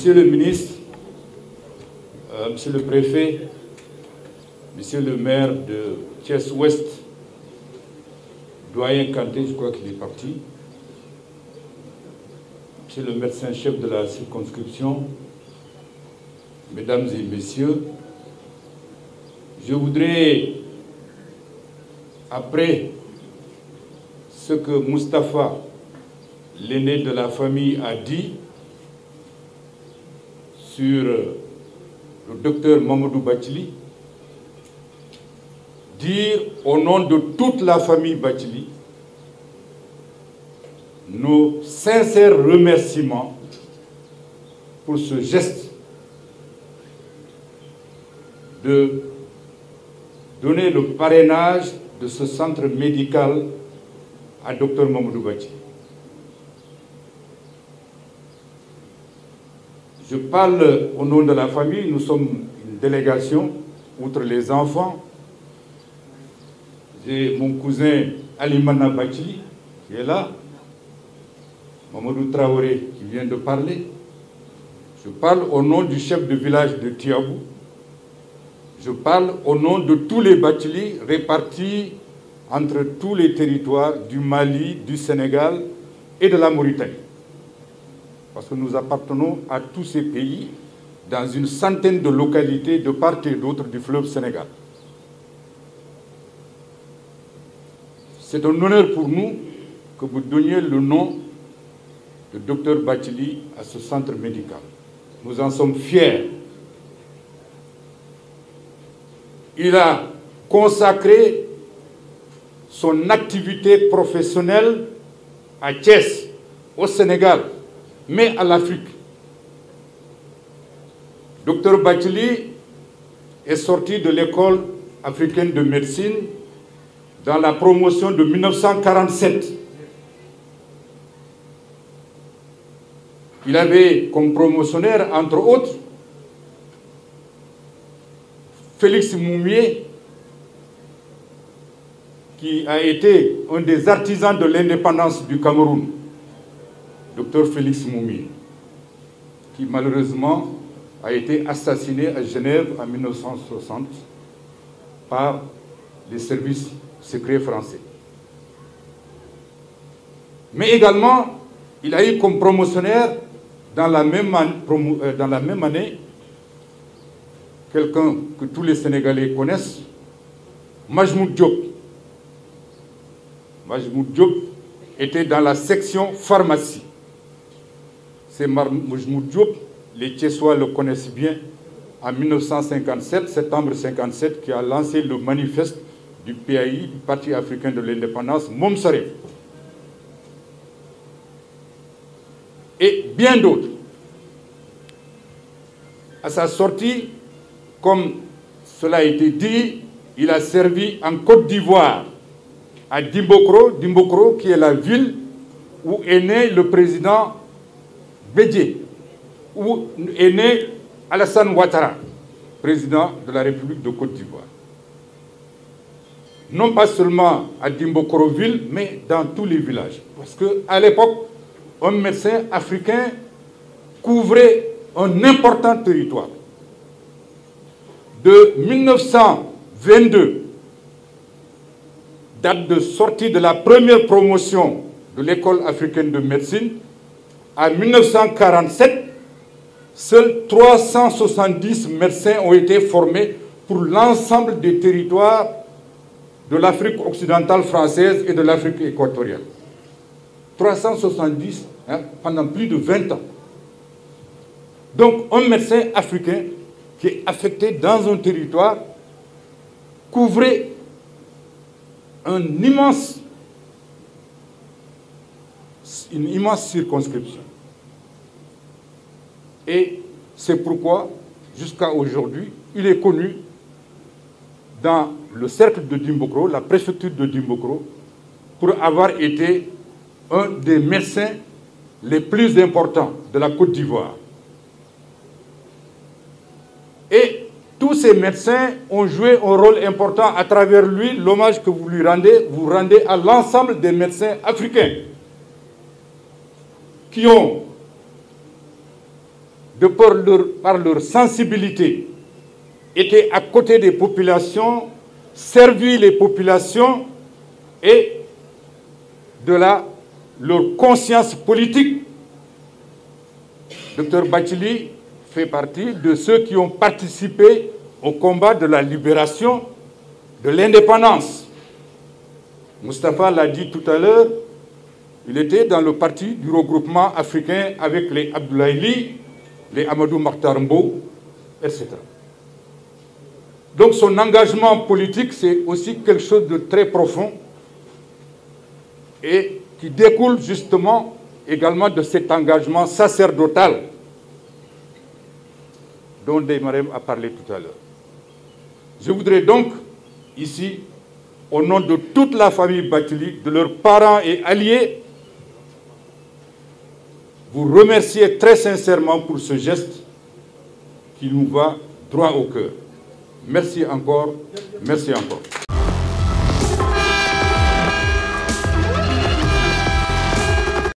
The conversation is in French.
Monsieur le ministre, Monsieur le préfet, Monsieur le maire de Thiès-Ouest, doyen Kanté, je crois qu'il est parti, Monsieur le médecin-chef de la circonscription, Mesdames et Messieurs, je voudrais, après ce que Moustapha, l'aîné de la famille, a dit sur le docteur Mamadou Bathily, dire au nom de toute la famille Bathily nos sincères remerciements pour ce geste de donner le parrainage de ce centre médical à Dr Mamadou Bathily. Je parle au nom de la famille, nous sommes une délégation, outre les enfants. J'ai mon cousin Alimana Bathily qui est là, Mamadou Traoré qui vient de parler. Je parle au nom du chef de village de Tiabou. Je parle au nom de tous les Bathily répartis entre tous les territoires du Mali, du Sénégal et de la Mauritanie. Parce que nous appartenons à tous ces pays dans une centaine de localités de part et d'autre du fleuve Sénégal. C'est un honneur pour nous que vous donniez le nom de Dr Bathily à ce centre médical. Nous en sommes fiers. Il a consacré son activité professionnelle à Thiès, au Sénégal, mais à l'Afrique. Dr Bathily est sorti de l'école africaine de médecine dans la promotion de 1947. Il avait comme promotionnaire, entre autres, Félix Moumié, qui a été un des artisans de l'indépendance du Cameroun, Dr Félix Moumié, qui malheureusement a été assassiné à Genève en 1960 par les services secrets français. Mais également, il a eu comme promotionnaire dans la même année quelqu'un que tous les Sénégalais connaissent, Majmoud Diop. Majmoud Diop était dans la section pharmacie. C'est Majmoud Diop, les Thiessois le connaissent bien, en 1957, septembre 1957, qui a lancé le manifeste du PAI, du Parti africain de l'indépendance, Momsaref. Et bien d'autres. À sa sortie, comme cela a été dit, il a servi en Côte d'Ivoire, à Dimbokro, qui est la ville où est né le président Bédié, où est né Alassane Ouattara, président de la République de Côte d'Ivoire. Non pas seulement à Dimbokro-ville, mais dans tous les villages. Parce qu'à l'époque, un médecin africain couvrait un important territoire. De 1922, date de sortie de la première promotion de l'école africaine de médecine, à 1947, seuls 370 médecins ont été formés pour l'ensemble des territoires de l'Afrique occidentale française et de l'Afrique équatoriale. 370 pendant plus de 20 ans. Donc un médecin africain qui est affecté dans un territoire couvrait une immense circonscription. Et c'est pourquoi, jusqu'à aujourd'hui, il est connu dans le cercle de Dimbokro, la préfecture de Dimbokro, pour avoir été un des médecins les plus importants de la Côte d'Ivoire. Et tous ces médecins ont joué un rôle important à travers lui. L'hommage que vous lui rendez, vous rendez à l'ensemble des médecins africains qui ont par leur sensibilité, étaient à côté des populations, servi les populations et de leur conscience politique. Dr Bathily fait partie de ceux qui ont participé au combat de la libération de l'indépendance. Moustapha l'a dit tout à l'heure, il était dans le parti du regroupement africain avec les Abdoulaye Ly, les Amadou Mahtar Mbow, etc. Donc son engagement politique, c'est aussi quelque chose de très profond et qui découle justement également de cet engagement sacerdotal dont Deymarem a parlé tout à l'heure. Je voudrais donc, ici, au nom de toute la famille Bathily, de leurs parents et alliés, vous remercier très sincèrement pour ce geste qui nous va droit au cœur. Merci encore, merci encore.